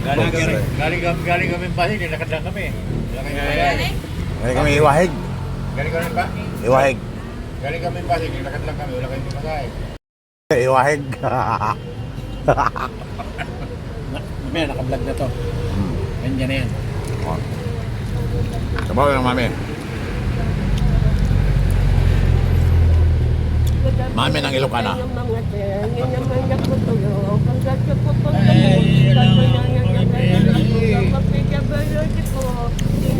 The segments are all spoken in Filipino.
Galing kami Pasig, nilakad lang kami. Galing kami Iwahig. Galing kami pa? Iwahig. Galing kami Pasig, nilakad lang kami. Wala kami masahe. Iwahig. Mamaya, naka-vlog na to. Ganyan na yan. Sabaw ng mami. Mami ng Ilocana.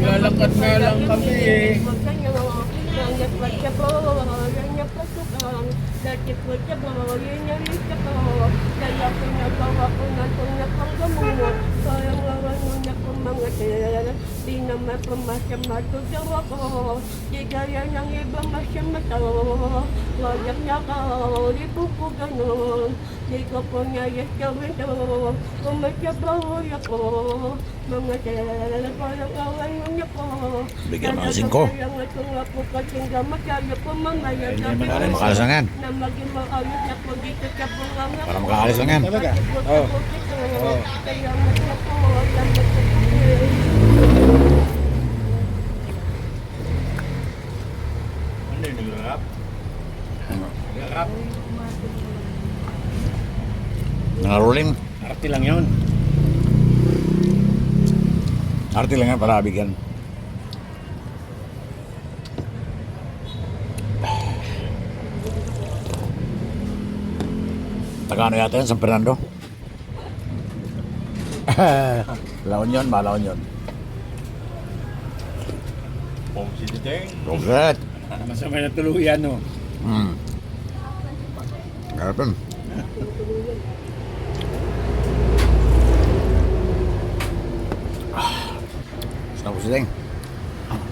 Lalakad na lang kami eh. Di naman pumasama-to sa ako. Di gaya ng ibang masama-to. Wayak niya ka, di po po ganon. Di ko po niyayas gawin to. Kung magsabahoy ako, mga sel, parang away mo niya po. Bigyan mo ng 5. Para makaalis lang yan. Na maging maayos na po dito sa bunganga. Para makaalis lang yan. Talaga? Oo. Kaya mo po, Ano yung nag-rap? Nag-rap? Rolling. Arti lang yun. Arti lang yan para bigyan. Taga ano yata yan, San Fernando? La Union ba? La Union. Pong si Deng. Roget. Masama na tuluyan, no? Garapin. Sarap po si Deng.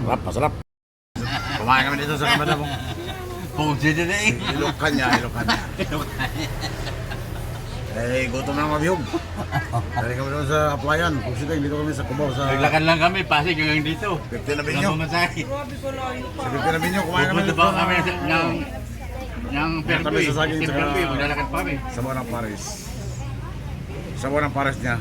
Sarap, masarap. Kumain kami dito sa kabanda mo. Pong si Deng. Ilokan niya. Eh, gutom na mabiyog. Dali kami doon sa Aplayan. Kung sila, dito kami sa Cubao sa... Naglakad lang kami, Pasig hanggang dito. 15 na binyo. Wala mamasahe. Sa 15 na binyo, kumain kami Pupunta dito. pa kami ng Fairway. Kami sa saging, Team saka- Fairway, maglalakad pa kami. Sa buwan ng Paris. Sa buwan ng Paris niya.